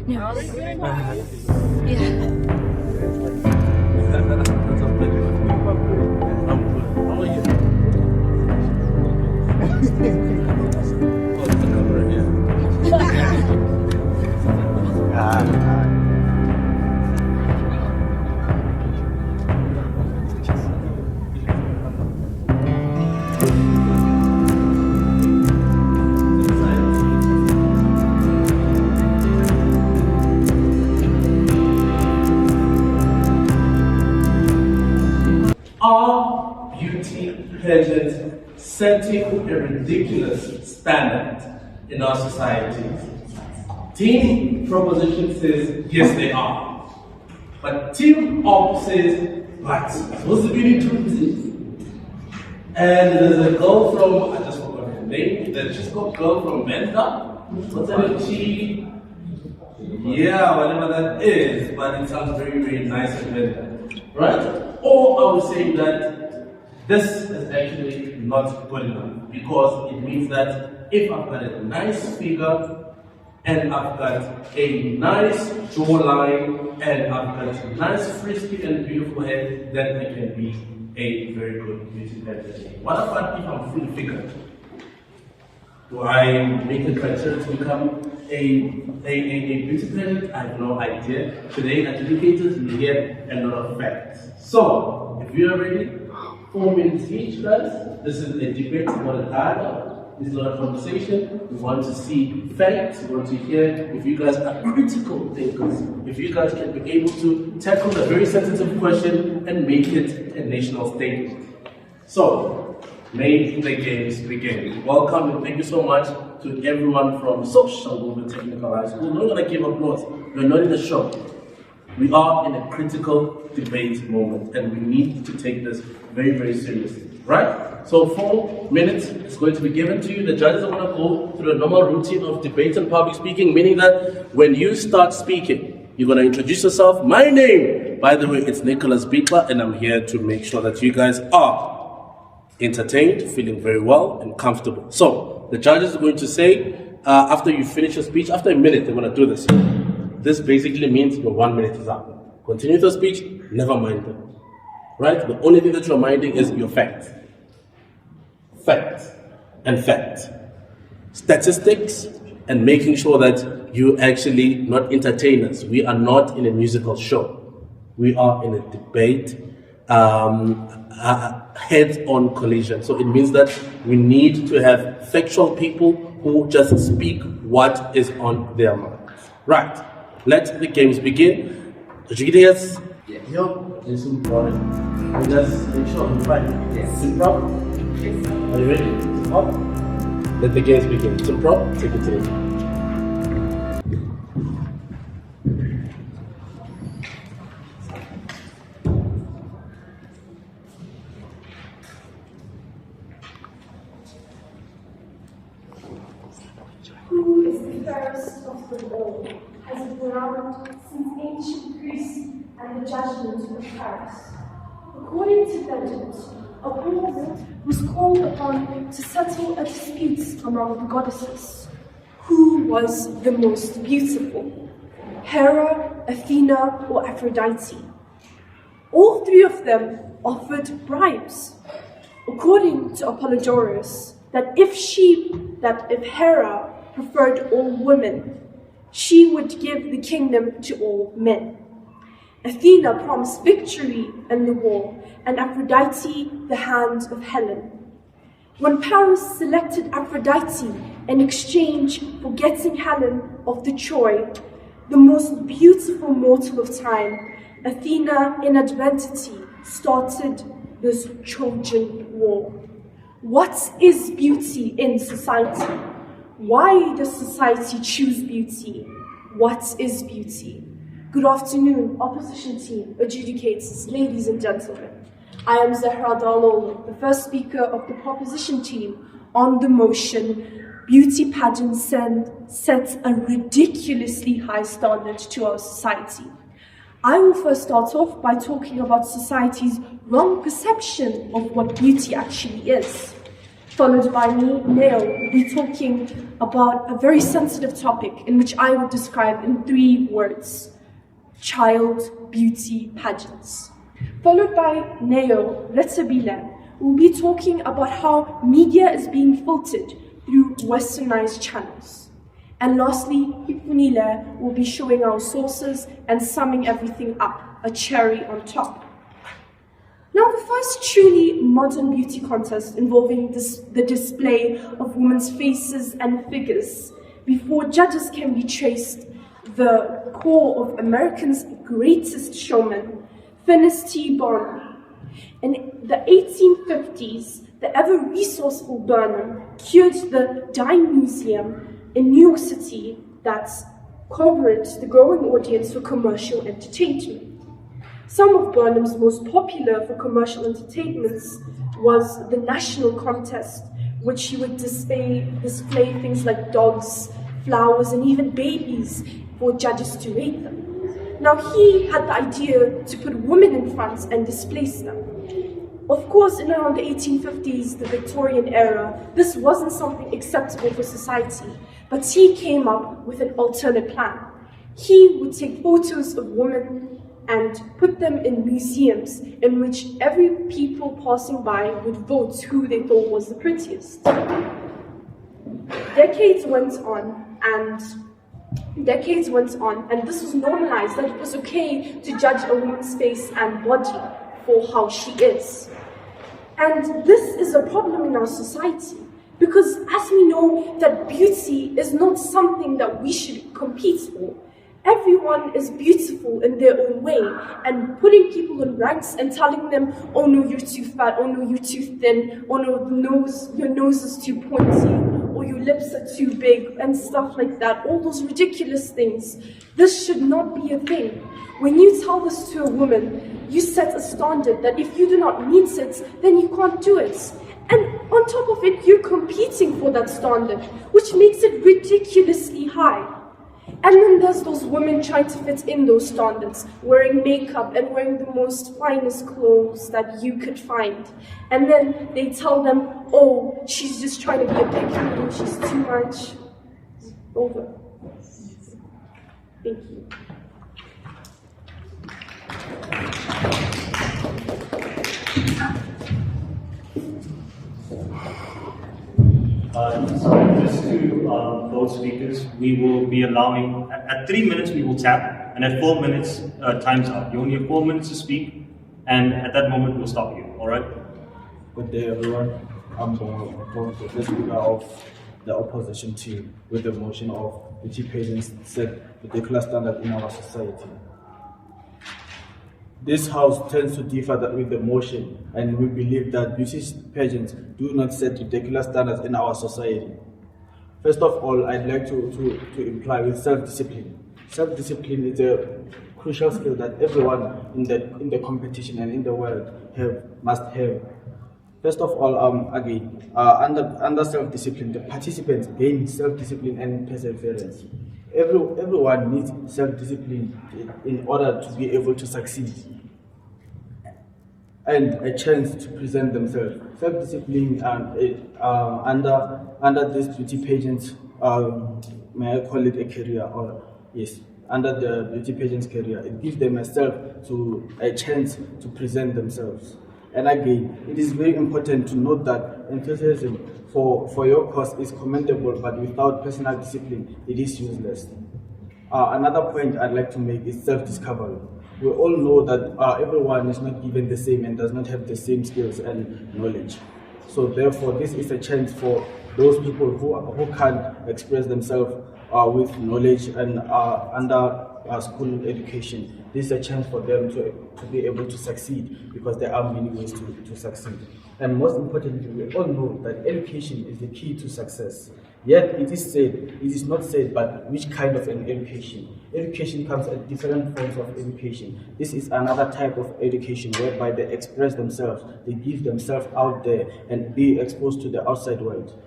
nervous. Yeah. How are you? Oh, the camera here. Are beauty pageants setting a ridiculous standard in our society? Team Proposition says yes they are. But Team Op says, but supposed to be the truth. And there's a girl from, I just forgot her name, there's just a girl from Menta. What's her name? She, yeah, whatever that is, but it sounds very, very nice and Menta. Right? Or I would say that this is actually not good enough, because it means that if I've got a nice figure and I've got a nice jawline and I've got a nice frisky and beautiful hair, then I can be a very good beauty pageant. What about if I'm fully figured? Do I make a criteria to become a beauty pageant? I have no idea. Today, as educators, we hear a lot of facts. So, if you are ready, 4 minutes each, guys. This is a debate, not a dialogue. This is not a conversation. We want to see facts. We want to hear if you guys are critical thinkers. If you guys can be able to tackle a very sensitive question and make it a national statement. So, may the games begin. Welcome and thank you so much to everyone from Soshanguve Technical High School. We're not going to give applause. We're not in the show. We are in a critical debate moment and we need to take this very, very seriously. Right? So 4 minutes is going to be given to you. The judges are going to go through a normal routine of debate and public speaking, meaning that when you start speaking, you're going to introduce yourself. My name, by the way, it's Nicholas Beatler, and I'm here to make sure that you guys are entertained, feeling very well and comfortable. So the judges are going to say, after you finish your speech, after a minute, they're going to do this. This basically means your 1 minute is up. Continue your speech, never mind them. Right? The only thing that you're minding is your facts. Facts and facts. Statistics and making sure that you actually not entertainers. We are not in a musical show. We are in a debate, heads-on collision. So it means that we need to have factual people who just speak what is on their minds. Right. Let the games begin. Yes. Yo, it's important. We just make sure we find. Yes. Improv. Yes. Are you ready? Up. Let the games begin. Improv. Take it to the top. Who is the fairest of them all? Has it been around since ancient Greece and the judgment of Paris? According to legend, Apollo was called upon to settle a dispute among the goddesses. Who was the most beautiful? Hera, Athena, or Aphrodite? All three of them offered bribes. According to Apollodorus, that if Hera preferred all women, she would give the kingdom to all men. Athena promised victory in the war, and Aphrodite the hand of Helen. When Paris selected Aphrodite in exchange for getting Helen of the Troy, the most beautiful mortal of time, Athena inadvertently started this Trojan War. What is beauty in society? Why does society choose beauty? What is beauty? Good afternoon, opposition team, adjudicators, ladies and gentlemen. I am Zahra Dalolo, the first speaker of the proposition team on the motion, beauty pageants set a ridiculously high standard to our society. I will first start off by talking about society's wrong perception of what beauty actually is. followed by me, Neo, will be talking about a very sensitive topic in which I would describe in 3 words: child beauty pageants. Followed by Neo, Retsabile, will be talking about how media is being filtered through westernized channels. And lastly, Hipunile will be showing our sources and summing everything up, a cherry on top. Now, the first truly modern beauty contest involving the display of women's faces and figures before judges can be traced the core of America's greatest showman, Finis T. Barnum. In the 1850s, the ever-resourceful Barnum cured the Dime Museum in New York City that covered the growing audience for commercial entertainment. Some of Barnum's most popular for commercial entertainments was the national contest, which he would display things like dogs, flowers, and even babies for judges to rate them. Now, he had the idea to put women in front and displace them. Of course, in around the 1850s, the Victorian era, this wasn't something acceptable for society, but he came up with an alternate plan. He would take photos of women and put them in museums in which every people passing by would vote who they thought was the prettiest. Decades went on, and this was normalized, that it was okay to judge a woman's face and body for how she is. And this is a problem in our society, because as we know that beauty is not something that we should compete for. Everyone is beautiful in their own way, and putting people in ranks and telling them, oh no, you're too fat, oh no, you're too thin, oh no, your nose is too pointy, or your lips are too big, and stuff like that, all those ridiculous things. This should not be a thing. When you tell this to a woman, you set a standard that if you do not meet it, then you can't do it. And on top of it, you're competing for that standard, which makes it ridiculously high. And then there's those women trying to fit in those standards, wearing makeup and wearing the most finest clothes that you could find. And then they tell them, oh, she's just trying to be a big queen, she's too much. Over. Thank you. So just to both speakers, we will be allowing, at 3 minutes we will tap, and at 4 minutes, time's up. You only have 4 minutes to speak, and at that moment we'll stop you, all right? Good day, everyone. I'm going to the speaker of the opposition team with the motion of beauty pageants set ridiculous standard in our society. This house tends to differ with the motion, and we believe that beauty pageants do not set ridiculous standards in our society. First of all, I'd like to imply with self-discipline. Self-discipline is a crucial skill that everyone in the competition and in the world must have. First of all, under self-discipline, the participants gain self-discipline and perseverance. Everyone needs self-discipline in order to be able to succeed, and a chance to present themselves. Self-discipline under this beauty pageant, may I call it a career, or yes, under the beauty pageant's career, it gives them a chance to present themselves. And again, it is very important to note that enthusiasm for your cause is commendable, but without personal discipline, it is useless. Another point I'd like to make is self-discovery. We all know that everyone is not given the same and does not have the same skills and knowledge. So therefore, this is a chance for those people who can't express themselves with knowledge and under school education. This is a chance for them to be able to succeed, because there are many ways to succeed. And most importantly, we all know that education is the key to success. Yet it is not said, but which kind of an education? Education comes at different forms of education. This is another type of education whereby they express themselves, they give themselves out there and be exposed to the outside world.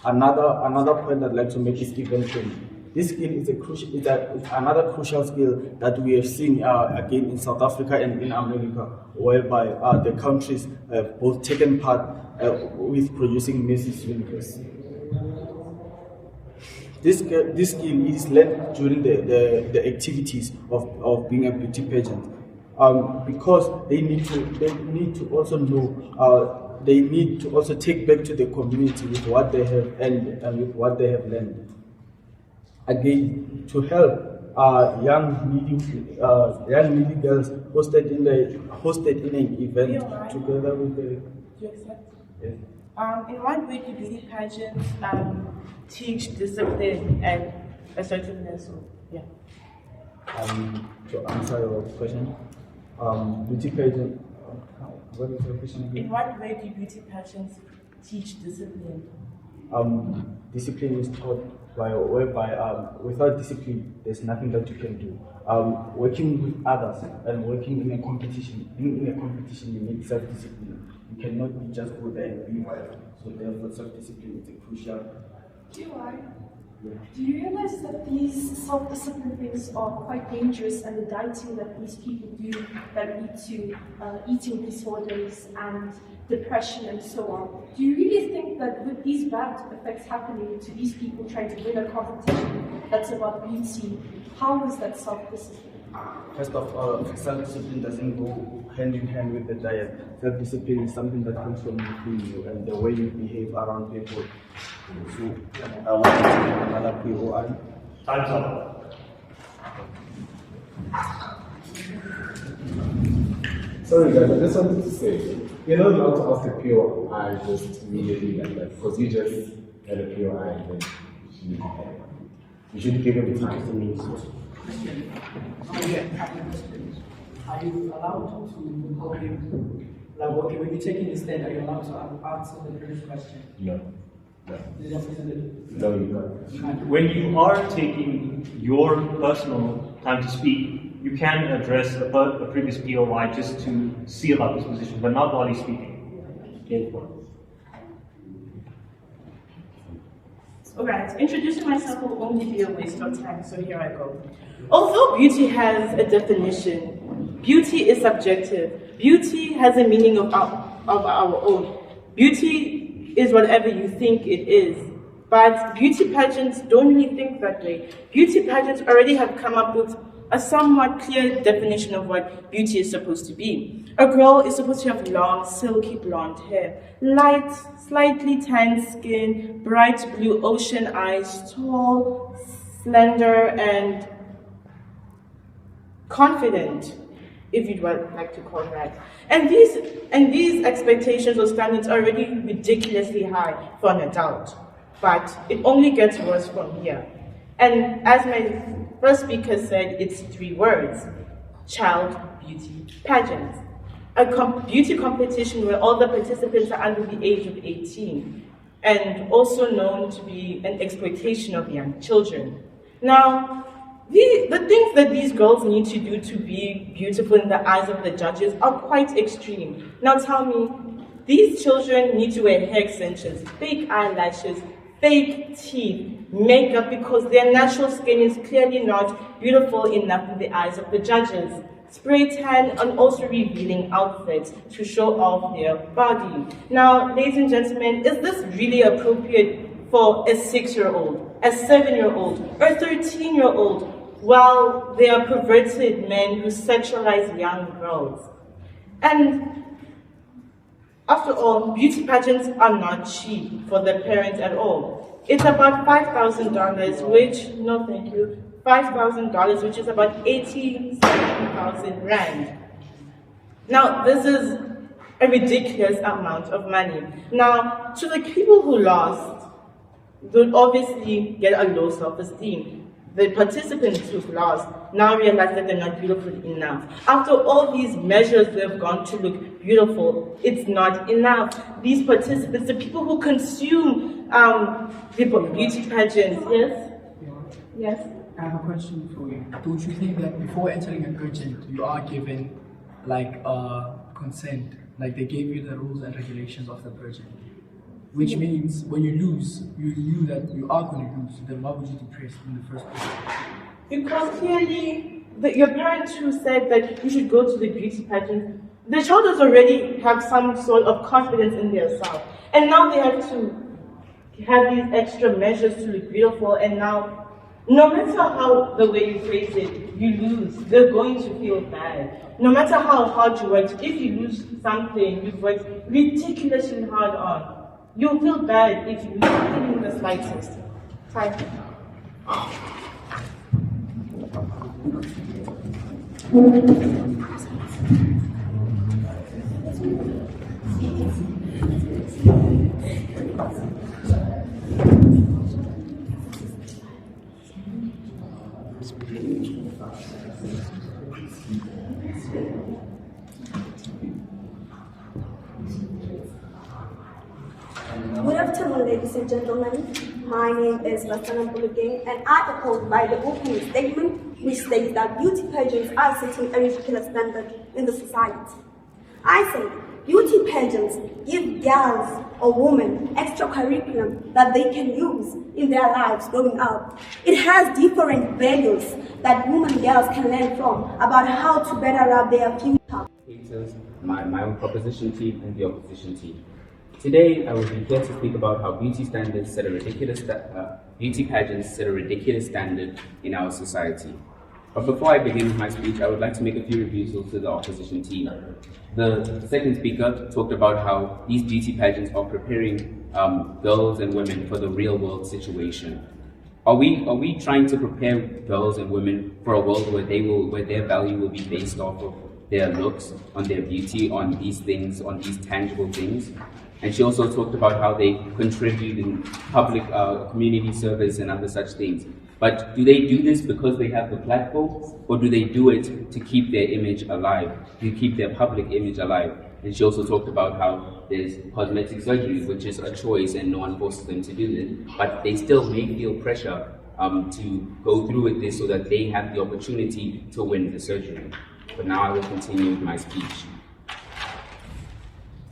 Another point I'd like to make is event planning. This skill is it's another crucial skill that we have seen again in South Africa and in America, whereby the countries have both taken part with producing Mrs. Universe. This skill is learned during the activities of being a beauty pageant, because they need to also know, they need to also take back to the community with what they have and with what they have learned. Again, to help young needy girls hosted in an event together with the. Do you accept? Yes. In what way do beauty pageants teach discipline and assertiveness? Yeah. To answer your question, beauty pageant. What is your question again? In what way do beauty pageants teach discipline? Discipline is taught whereby without discipline, there's nothing that you can do. Working with others and working in a competition, you need self-discipline. You cannot be just go there and be wild. So therefore, self-discipline is a crucial. Do you realize that these self-discipline things are quite dangerous, and the dieting that these people do that lead to eating disorders and depression and so on? Do you really think that with these bad effects happening to these people trying to win a competition that's about beauty, how is that self-discipline? First of all, self-discipline doesn't go hand in hand with the diet. Self-discipline is something that comes from within you and the way you behave around people. So, I want to take another POI. Time's up. Sorry guys, I just wanted to say, you're not allowed to ask a POI just immediately like that, because you just had a POI and then you should give him time. Are you allowed to help him? Like, okay, when you're taking the stand, are you allowed to answer the previous question? No. No, you can't. When you are taking your personal time to speak, you can address a previous POI just to seal up his position, but not while he's speaking. Alright, introducing myself will only be a waste of time, so here I go. Although beauty has a definition, beauty is subjective. Beauty has a meaning of our own. Beauty is whatever you think it is. But beauty pageants don't really think that way. Beauty pageants already have come up with a somewhat clear definition of what beauty is supposed to be. A girl is supposed to have long, silky blonde hair, light, slightly tanned skin, bright blue ocean eyes, tall, slender, and confident, if you'd like to call that. And these expectations or standards are already ridiculously high for an adult. But it only gets worse from here. And as my first speaker said, it's 3 words: child beauty pageant. A beauty competition where all the participants are under the age of 18, and also known to be an exploitation of young children. Now, the things that these girls need to do to be beautiful in the eyes of the judges are quite extreme. Now tell me, these children need to wear hair extensions, fake eyelashes, fake teeth, makeup, because their natural skin is clearly not beautiful enough in the eyes of the judges. Spray tan and also revealing outfits to show off their body. Now, ladies and gentlemen, is this really appropriate for a 6-year-old, a 7-year-old, or a 13-year-old, while they are perverted men who sexualize young girls? And after all, beauty pageants are not cheap for the parents at all. It's about $5,000, which, no thank you, $5,000, which is about 87,000 rand. Now, this is a ridiculous amount of money. Now, to the people who lost, they'll obviously get a low self-esteem. The participants who've lost now realize that they're not beautiful enough. After all these measures they've gone to look beautiful, it's not enough. These participants, the people who consume the beauty pageants, yes? Yes? I have a question for you. Don't you think that before entering a pageant, you are given like consent? Like they gave you the rules and regulations of the pageant? which means when you lose, you knew that you are going to lose, then why would you depress in the first place? Because clearly, your parents who said that you should go to the beauty pageant, the child does already have some sort of confidence in themselves. And now they have to have these extra measures to look beautiful, and now, no matter how the way you phrase it, you lose, they're going to feel bad. No matter how hard you work, if you lose something you've worked ridiculously hard on, you'll feel bad if you lose even the slightest. Time. Good afternoon, ladies and gentlemen. My name is Soshanguve, and I oppose by the opening statement which states that beauty pageants are setting a ridiculous standard in the society. I say beauty pageants give girls or women extra curriculum that they can use in their lives growing up. It has different values that women girls can learn from about how to better up their future. My own proposition team and the opposition team. Today, I will be here to speak about how beauty pageants set a ridiculous standard in our society. But before I begin my speech, I would like to make a few reviews to the opposition team. The second speaker talked about how these beauty pageants are preparing girls and women for the real world situation. Are we trying to prepare girls and women for a world where their value will be based off of their looks, on their beauty, on these things, on these tangible things? And she also talked about how they contribute in public community service and other such things. But do they do this because they have the platform, or do they do it to keep their image alive, to keep their public image alive? And she also talked about how there's cosmetic surgery, which is a choice and no one forces them to do it, but they still may feel pressure to go through with this so that they have the opportunity to win the surgery. But now I will continue with my speech.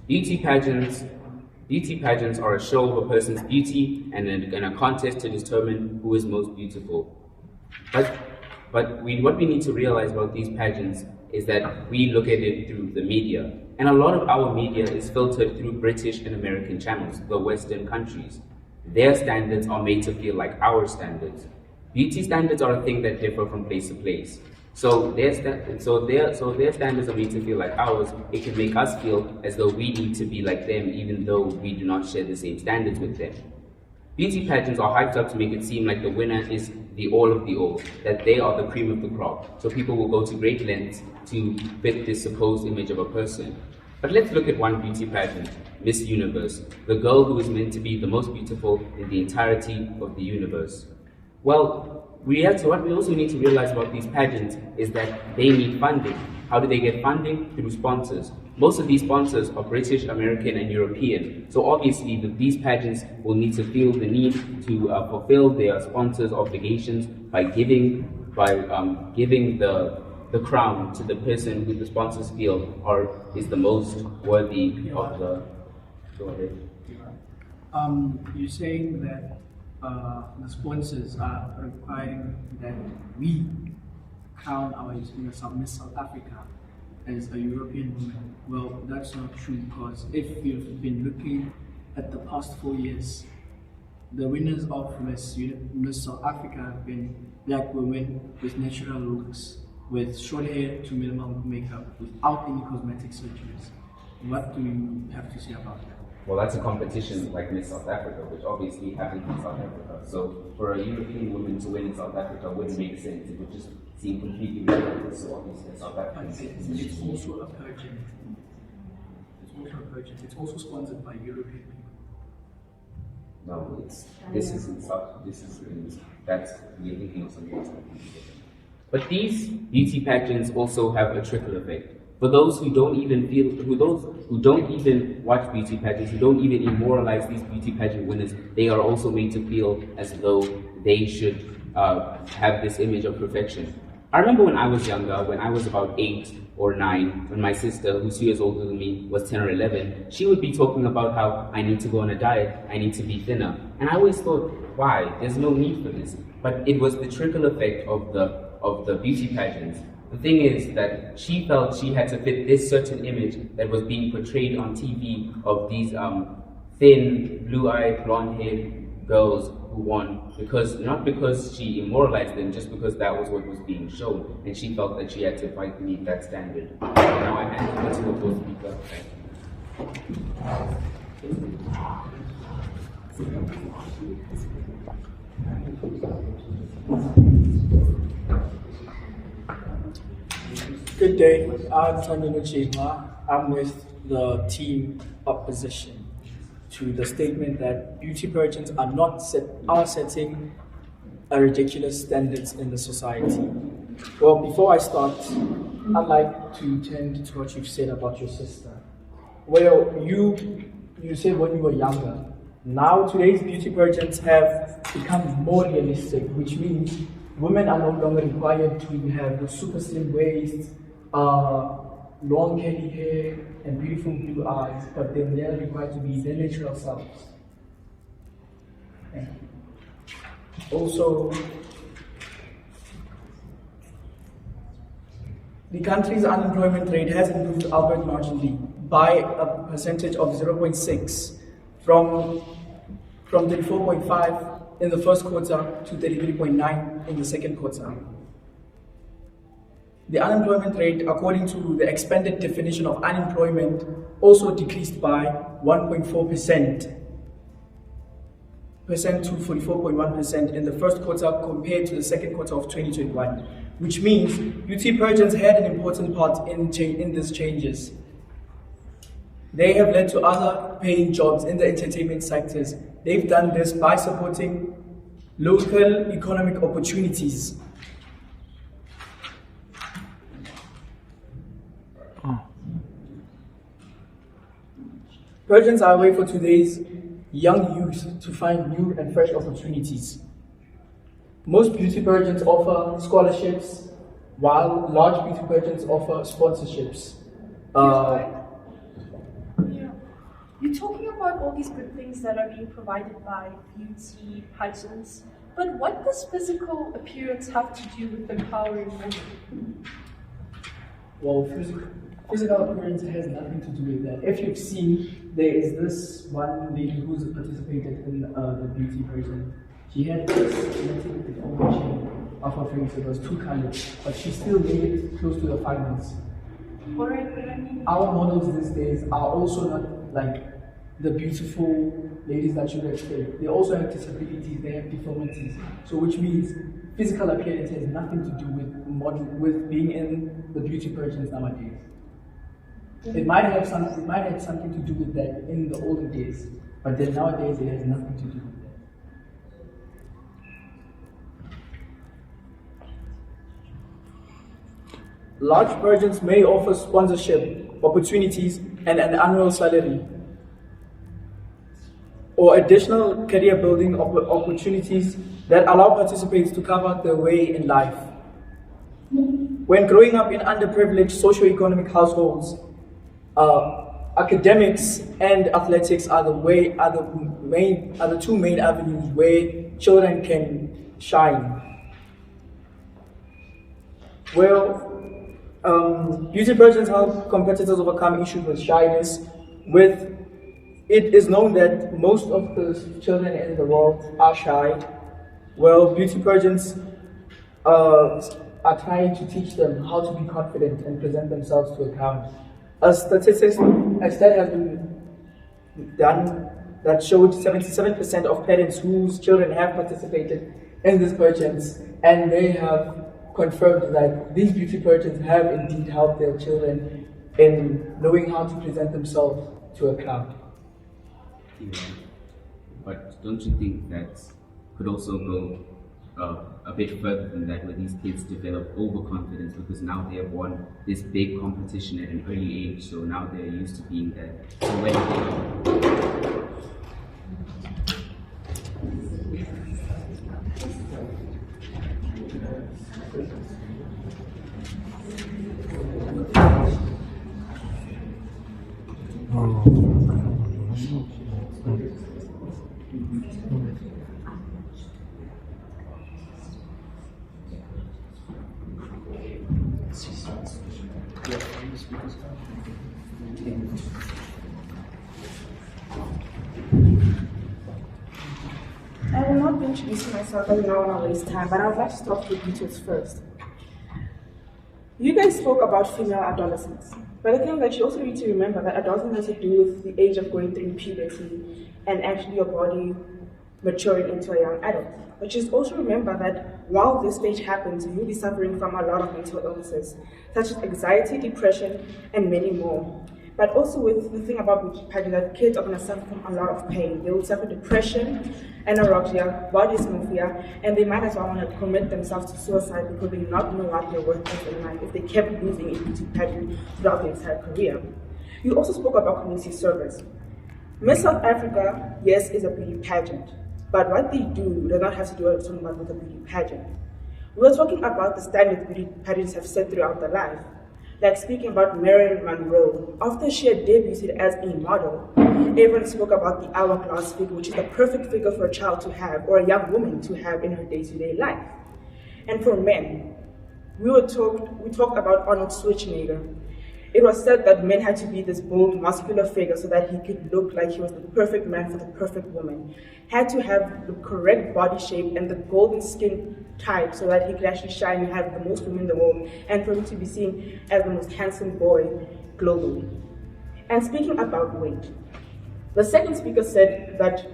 Beauty pageants are a show of a person's beauty and a contest to determine who is most beautiful. But what we need to realize about these pageants is that we look at it through the media. And a lot of our media is filtered through British and American channels, the Western countries. Their standards are made to feel like our standards. Beauty standards are a thing that differ from place to place. So their standards are made to feel like ours. It can make us feel as though we need to be like them, even though we do not share the same standards with them. Beauty pageants are hyped up to make it seem like the winner is the all of the all, that they are the cream of the crop. So people will go to great lengths to fit this supposed image of a person. But let's look at one beauty pageant, Miss Universe, the girl who is meant to be the most beautiful in the entirety of the universe. Well, what we also need to realize about these pageants is that they need funding. How do they get funding? Through sponsors. Most of these sponsors are British, American, and European. So obviously, these pageants will need to feel the need to fulfill their sponsors' obligations by giving the crown to the person who the sponsors feel is the most worthy of the. Go ahead. You're saying that the sponsors are requiring that we crown our Miss South Africa as a European woman. Well, that's not true, because if you've been looking at the past 4 years, the winners of Miss South Africa have been black women with natural looks, with short hair to minimal makeup, without any cosmetic surgeries. What do you have to say about that? Well, that's a competition like Miss South Africa, which obviously happens in South Africa. So for a European woman to win in South Africa wouldn't make sense. It would just seem completely irrelevant. So obviously South Africa it's also a pageant. It's also a pageant. It's also sponsored by European people. No, that's we're thinking of something else. But these beauty pageants also have a trickle effect. For those who don't even watch beauty pageants, who don't even immortalize these beauty pageant winners, they are also made to feel as though they should have this image of perfection. I remember when I was younger, when I was about 8 or 9, when my sister, who's 2 years older than me, was 10 or 11, she would be talking about how I need to go on a diet, I need to be thinner. And I always thought, why? There's no need for this. But it was the trickle effect of the beauty pageants. The thing is that she felt she had to fit this certain image that was being portrayed on TV of these thin, blue-eyed, blonde-haired girls who won, not because she immoralized them, just because that was what was being shown, and she felt that she had to fight to meet that standard. Now I hand over to the fourth speaker. Good day, I'm Tandino Chima. I'm with the team opposition to the statement that beauty pageants are setting a ridiculous standards in the society. Well, before I start, I'd like to tend to what you've said about your sister. Well, you said when you were younger. Now today's beauty pageants have become more realistic, which means women are no longer required to have super slim waists, long curly hair, and beautiful blue eyes, but then they are required to be their natural selves. Thank you. Also, the country's unemployment rate has improved albeit marginally by a percentage of 0.6 from 34.5 in the first quarter to 33.9 in the second quarter. The unemployment rate, according to the expanded definition of unemployment, also decreased by 1.4% to 44.1% in the first quarter compared to the second quarter of 2021, which means beauty pageants had an important part in these changes. They have led to other paying jobs in the entertainment sectors. They've done this by supporting local economic opportunities. Pageants are a way for today's young youth to find new and fresh opportunities. Most beauty pageants offer scholarships, while large beauty pageants offer sponsorships. You're talking about all these good things that are being provided by beauty pageants, but what does physical appearance have to do with empowering women? Well, physical appearance has nothing to do with that. If you've seen, there is this one lady who's participated in the beauty pageant. She had this genetic deformation of her face. It was too colored, but she still made it close to the finals. Alright, but I mean, our models these days are also not like the beautiful ladies that you expect. They also have disabilities, they have deformities. So which means physical appearance has nothing to do with being in the beauty pageants nowadays. It might have something to do with that in the olden days, but then nowadays it has nothing to do with that. Large pageants may offer sponsorship opportunities and an annual salary, or additional career building opportunities that allow participants to carve out their way in life. When growing up in underprivileged socioeconomic households, academics and athletics are the two main avenues where children can shine. Well, beauty pageants help competitors overcome issues with shyness. It is known that most of the children in the world are shy. Well, beauty pageants are trying to teach them how to be confident and present themselves to account. A study has been done that showed 77% of parents whose children have participated in these pageants, and they have confirmed that these beauty pageants have indeed helped their children in knowing how to present themselves to account. Yeah. But don't you think that could also go a bit further than that, where these kids develop overconfidence because now they have won this big competition at an early age, so now they're used to being there. So when they I will not be introducing myself as I don't want to waste time, but I would like to start with details first. You guys spoke about female adolescence, but I think that you also need to remember that adolescence has to do with the age of going through puberty and actually your body maturing into a young adult. But just also remember that while this stage happens, you'll be suffering from a lot of mental illnesses, such as anxiety, depression, and many more. But also with the thing about beauty pageant, that kids are going to suffer from a lot of pain. They will suffer depression, anorexia, body dysmorphia, and they might as well want to commit themselves to suicide because they do not know what their worth is in life if they kept losing a beauty pageant throughout their entire career. You also spoke about community service. Miss South Africa, yes, is a beauty pageant, but what they do does not have to do with talking about with a beauty pageant. We were talking about the standards beauty pageants have set throughout their life. Like speaking about Marilyn Monroe, after she had debuted as a model, everyone spoke about the hourglass figure, which is the perfect figure for a child to have or a young woman to have in her day-to-day life. And for men, we talked about Arnold Schwarzenegger. It was said that men had to be this bold, muscular figure so that he could look like he was the perfect man for the perfect woman. Had to have the correct body shape and the golden skin type so that he could actually shine and have the most women in the world, and for him to be seen as the most handsome boy globally. And speaking about weight, the second speaker said that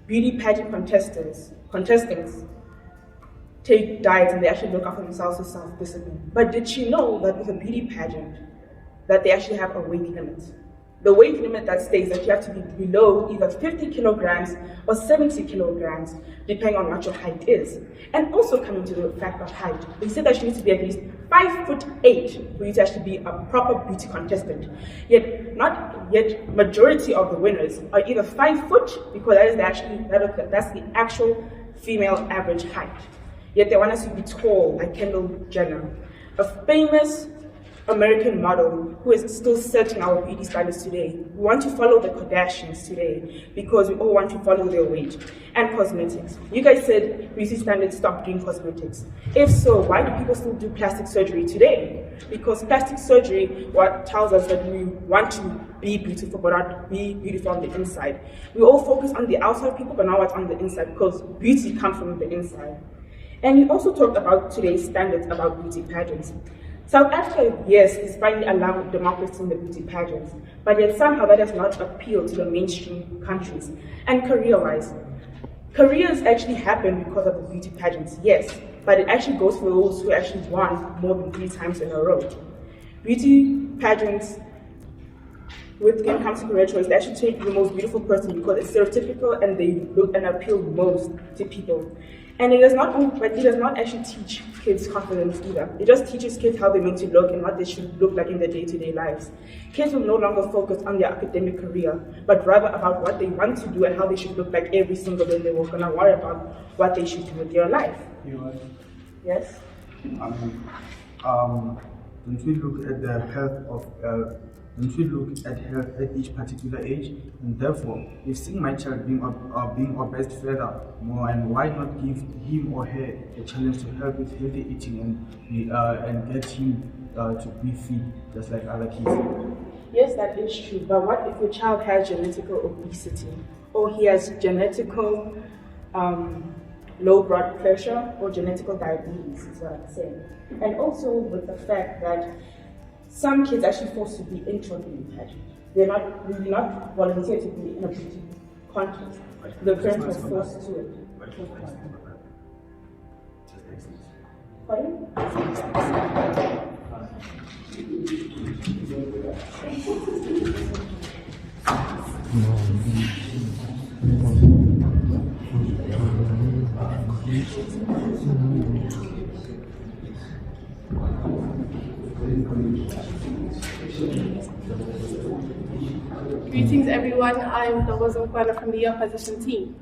beauty pageant contestants take diets and they actually look after themselves with self-discipline. But did she know that with a beauty pageant, that they actually have a weight limit? The weight limit that states that you have to be below either 50 kilograms or 70 kilograms, depending on what your height is. And also coming to the fact of height, they said that you need to be at least 5'8" for you to actually be a proper beauty contestant. Yet majority of the winners are either 5 foot, because that's the actual female average height. Yet they want us to be tall, like Kendall Jenner, a famous American model who is still setting our beauty standards today. We want to follow the Kardashians today because we all want to follow their weight. And cosmetics. You guys said beauty standards stop doing cosmetics. If so, why do people still do plastic surgery today? Because plastic surgery tells us that we want to be beautiful but not be beautiful on the inside. We all focus on the outside people but not what's on the inside, because beauty comes from the inside. And you also talked about today's standards about beauty pageants. South Africa, yes, is finally allowing democracy in the beauty pageants, but yet somehow that does not appeal to the mainstream countries. And career-wise, careers actually happen because of the beauty pageants, yes, but it actually goes for those who actually won more than 3 times in a row. Beauty pageants, with when it comes to career choice, they actually take the most beautiful person because it's stereotypical and they look and appeal most to people. And it does not actually teach kids confidence either. It just teaches kids how they're meant to look and what they should look like in their day-to-day lives. Kids will no longer focus on their academic career, but rather about what they want to do and how they should look like every single day. They were gonna worry about what they should do with their life. Yes? Don't we look at the health of don't we look at health at each particular age? And therefore, if seeing my child being obese further more, and why not give him or her a challenge to help with healthy eating and get him to be fit just like other kids? Yes, that is true. But what if your child has genetical obesity, or he has genetical low blood pressure, or genetical diabetes, is what I'm saying. And also with the fact that some kids actually forced to be into a beauty pageant. They're not volunteer to be in a beauty contest. The parents were forced to it. Pardon? Greetings everyone, I'm Ndogozo Mkwana from the opposition team.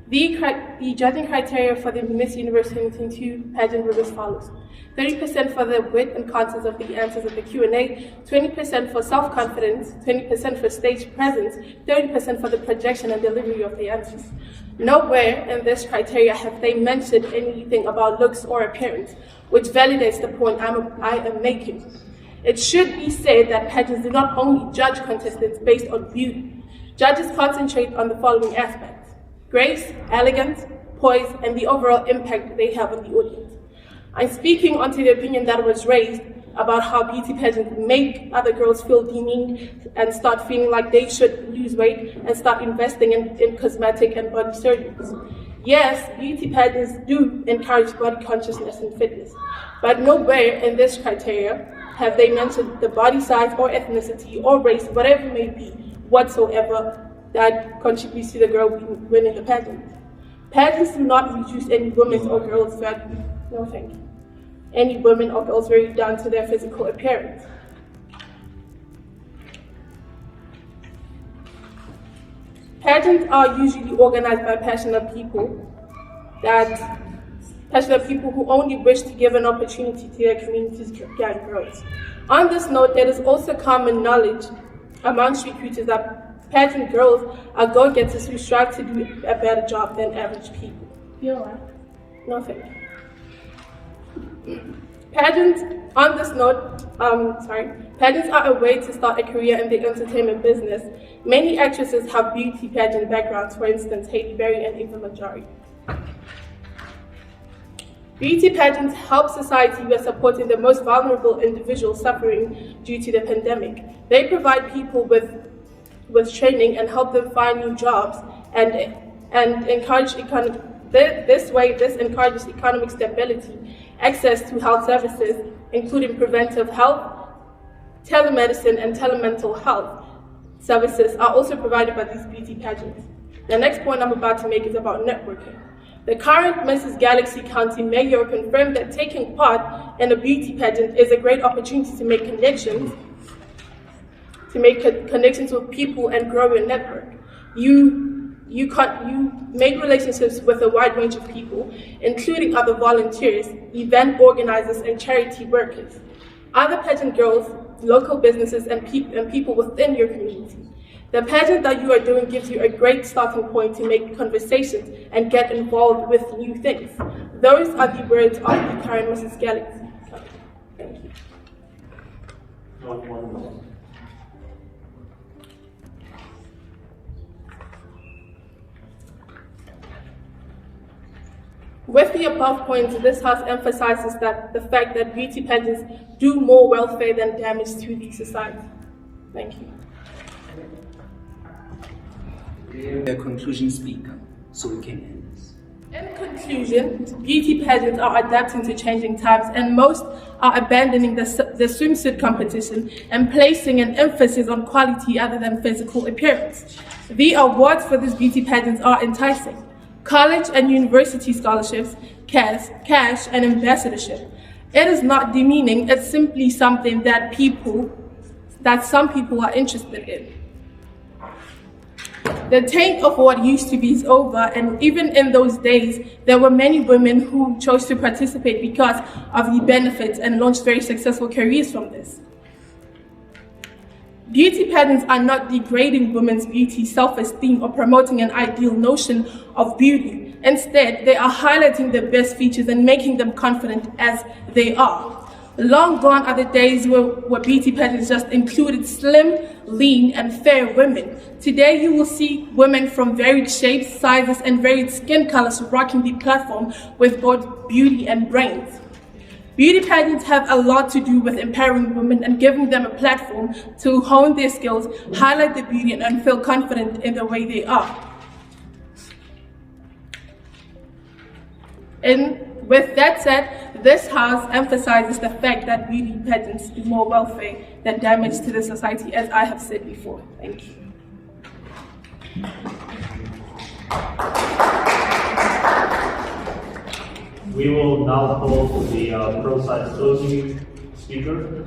The judging criteria for the Miss Universe 2022 pageant was as follows: 30% for the wit and content of the answers of the Q&A, 20% for self-confidence, 20% for stage presence, 30% for the projection and delivery of the answers. Nowhere in this criteria have they mentioned anything about looks or appearance, which validates the point I am making. It should be said that pageants do not only judge contestants based on beauty. Judges concentrate on the following aspects: grace, elegance, poise, and the overall impact they have on the audience. I'm speaking onto the opinion that was raised about how beauty pageants make other girls feel demeaned and start feeling like they should lose weight and start investing in cosmetic and body surgeries. Yes, beauty pageants do encourage body consciousness and fitness, but nowhere in this criteria have they mentioned the body size or ethnicity or race, whatever it may be, whatsoever, that contributes to the girl winning the pageant. Pageants do not reduce any women's or girls' value. No, thank you. Any women or girls value down to their physical appearance. Pageants are usually organized by passionate people who only wish to give an opportunity to their community's young girls. On this note, it is also common knowledge amongst recruiters that pageant girls are go-getters who strive to do a better job than average people. You're right. No, thank you. Pageants, on this note, pageants are a way to start a career in the entertainment business. Many actresses have beauty pageant backgrounds, for instance, Halle Berry and Eva Longoria. Beauty pageants help society by supporting the most vulnerable individuals suffering due to the pandemic. They provide people with training and help them find new jobs and encourage economic. This encourages economic stability, access to health services, including preventive health, telemedicine, and telemental health services are also provided by these beauty pageants. The next point I'm about to make is about networking. The current Mrs. Galaxy County Mayor confirmed that taking part in a beauty pageant is a great opportunity to make connections with people and grow your network. You make relationships with a wide range of people, including other volunteers, event organizers, and charity workers, other pageant girls, local businesses, and people within your community. The pageant that you are doing gives you a great starting point to make conversations and get involved with new things. Those are the words of the current Mrs. Galaxy. Thank you. With the above points, this House emphasizes that the fact that beauty pageants do more welfare than damage to the society. Thank you. A conclusion speaker, so we can end this. In conclusion, beauty pageants are adapting to changing times, and most are abandoning the swimsuit competition and placing an emphasis on quality other than physical appearance. The awards for these beauty pageants are enticing: college and university scholarships, cash, and ambassadorship. It is not demeaning, it's simply something that some people are interested in. The taint of what used to be is over, and even in those days, there were many women who chose to participate because of the benefits and launched very successful careers from this. Beauty pageants are not degrading women's beauty, self-esteem, or promoting an ideal notion of beauty. Instead, they are highlighting their best features and making them confident as they are. Long gone are the days where beauty pageants just included slim, lean, and fair women. Today, you will see women from varied shapes, sizes, and varied skin colors rocking the platform with both beauty and brains. Beauty pageants have a lot to do with empowering women and giving them a platform to hone their skills, highlight their beauty, and feel confident in the way they are. And with that said, this House emphasizes the fact that beauty pageants do more welfare than damage to the society, as I have said before. Thank you. We will now call for the pro-side closing speaker.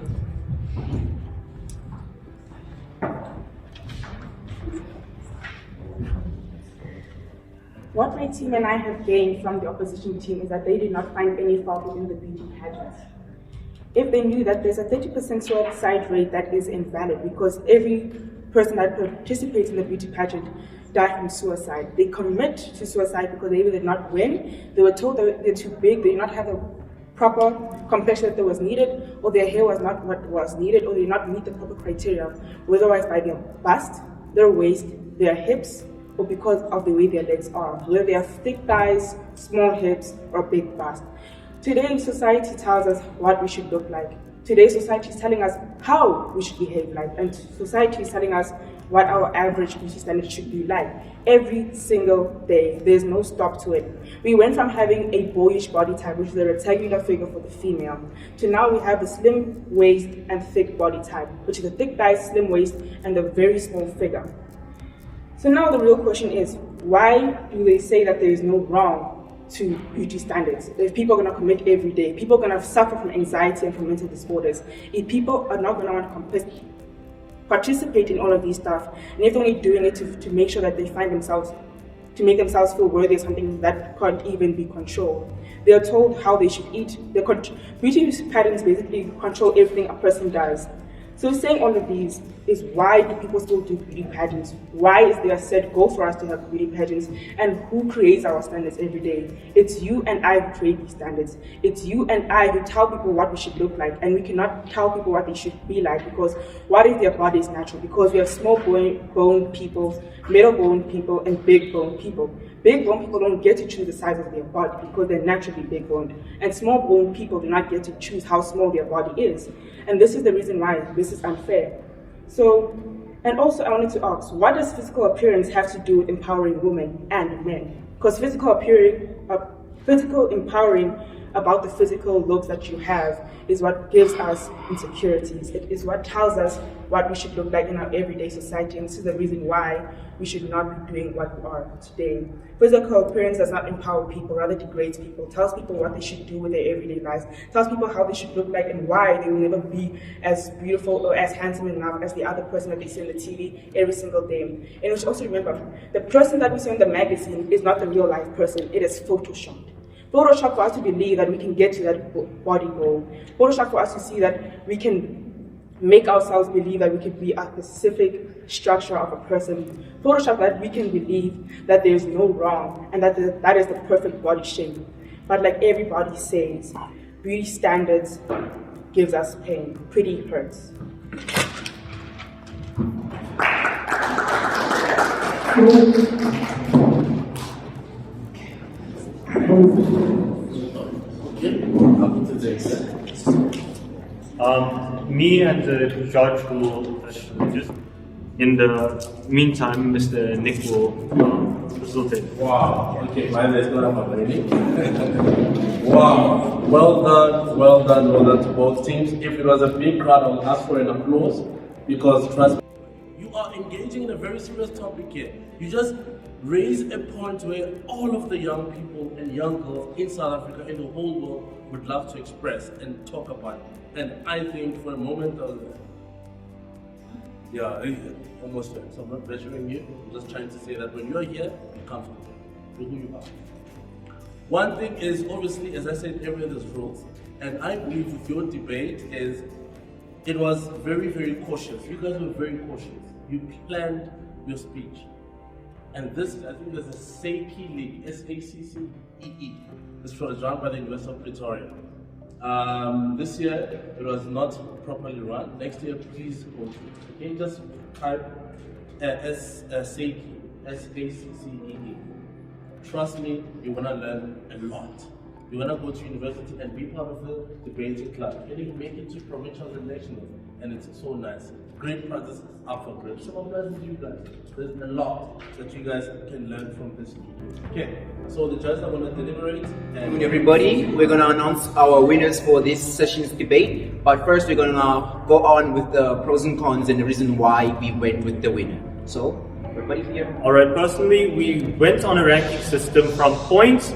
What my team and I have gained from the opposition team is that they did not find any fault within the beauty pageants. If they knew that there's a 30% suicide rate that is invalid because every person that participates in the beauty pageant died from suicide, they commit to suicide because they either did not win, they were told that they're too big, they did not have a proper complexion that was needed, or their hair was not what was needed, or they did not meet the proper criteria, whether it's by their bust, their waist, their hips, or because of the way their legs are, whether they have thick thighs, small hips, or big bust. Today, society tells us what we should look like. Today, society is telling us how we should behave like, and society is telling us what our average beauty standard should be like. Every single day, there's no stop to it. We went from having a boyish body type, which is a rectangular figure for the female, to now we have the slim waist and thick body type, which is a thick thighs, slim waist, and a very small figure. So now the real question is, why do they say that there is no wrong to beauty standards? If people are going to commit every day, people are going to suffer from anxiety and from mental disorders, if people are not going to want to participate in all of these stuff, and if they're only doing it to make sure that they find themselves, to make themselves feel worthy of something that can't even be controlled. They are told how they should eat. Beauty patterns basically control everything a person does. So saying all of these is, why do people still do beauty pageants? Why is there a set goal for us to have beauty pageants? And who creates our standards every day? It's you and I who create these standards. It's you and I who tell people what we should look like, and we cannot tell people what they should be like, because what if their body is natural? Because we have small bone people, middle bone people, and big bone people. Big bone people don't get to choose the size of their body because they're naturally big boned. And small bone people do not get to choose how small their body is. And this is the reason why this is unfair. So, and also I wanted to ask, what does physical appearance have to do with empowering women and men? Because physical empowering about the physical looks that you have is what gives us insecurities. It is what tells us what we should look like in our everyday society, and this is the reason why we should not be doing what we are today. Physical appearance does not empower people, rather degrades people, tells people what they should do with their everyday lives, tells people how they should look like and why they will never be as beautiful or as handsome enough as the other person that they see on the TV every single day. And we should also remember, the person that we see on the magazine is not the real life person, it is photoshopped. Photoshop for us to believe that we can get to that body goal. Photoshop for us to see that we can make ourselves believe that we can be a specific structure of a person. Photoshop that we can believe that there is no wrong and that is the perfect body shape. But like everybody says, beauty standards gives us pain. Pretty hurts. Me and the judge will just, in the meantime, Mr. Nick will facilitate. Wow, okay, mine is not about really. Wow, well done to both teams. If it was a big crowd, I would ask for an applause, because trust me, you are engaging in a very serious topic here. You just raise a point where all of the young people and young girls in South Africa, in the whole world, would love to express and talk about it. And I think for a moment, almost there. So I'm not pressuring you, I'm just trying to say that when you're here, be comfortable, be who you are. One thing is, obviously, as I said earlier, there's rules. And I believe with your debate is, it was very, very cautious. You guys were very cautious. You planned your speech. And this, I think there's a SACCEE League, S-A-C-C-E-E. It's run by the University of Pretoria. This year, it was not properly run. Next year, please go to it. Okay, just type SACCEE, S-A-C-C-E-E. Trust me, you're gonna learn a lot. You're gonna go to university and be part of the debating club. You can make it to provincials and nationals, and it's so nice. Great prizes up for grabs. So congratulations to you guys. There's a lot that you guys can learn from this. Okay, so the judges are gonna deliberate. And everybody, we're gonna announce our winners for this session's debate. But first, we're gonna go on with the pros and cons and the reason why we went with the winner. So, everybody here. All right. Personally, we went on a ranking system from points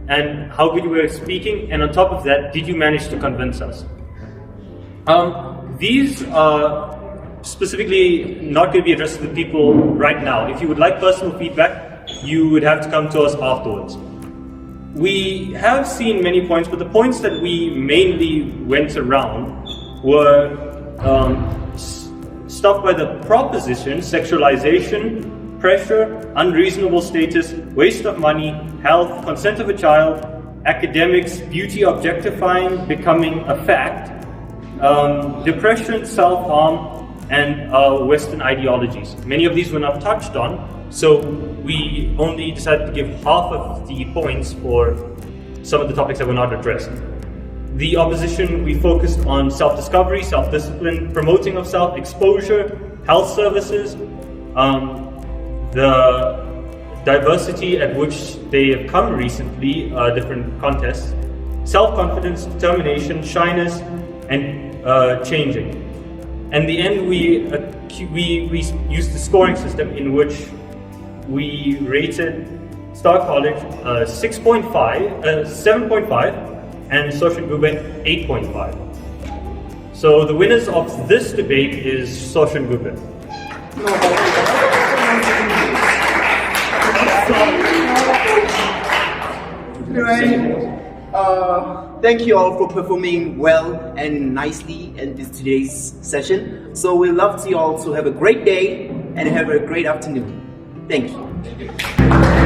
and how good you were speaking, and on top of that, did you manage to convince us? These are specifically not going to be addressed to the people right now. If you would like personal feedback, you would have to come to us afterwards. We have seen many points, but the points that we mainly went around were stuff by the proposition, sexualization, pressure, unreasonable status, waste of money, health, consent of a child, academics, beauty objectifying, becoming a fact, depression, self-harm, and Western ideologies. Many of these were not touched on, so we only decided to give half of the points for some of the topics that were not addressed. The opposition, we focused on self-discovery, self-discipline, promoting of self, exposure, health services, the diversity at which they have come recently, different contests, self-confidence, determination, shyness, and changing. And in the end, we used the scoring system in which we rated Star College 7.5, and Soshanguve 8.5. So the winners of this debate is Soshanguve. Thank you all for performing well and nicely in today's session. So we'd love to you all to have a great day and have a great afternoon. Thank you.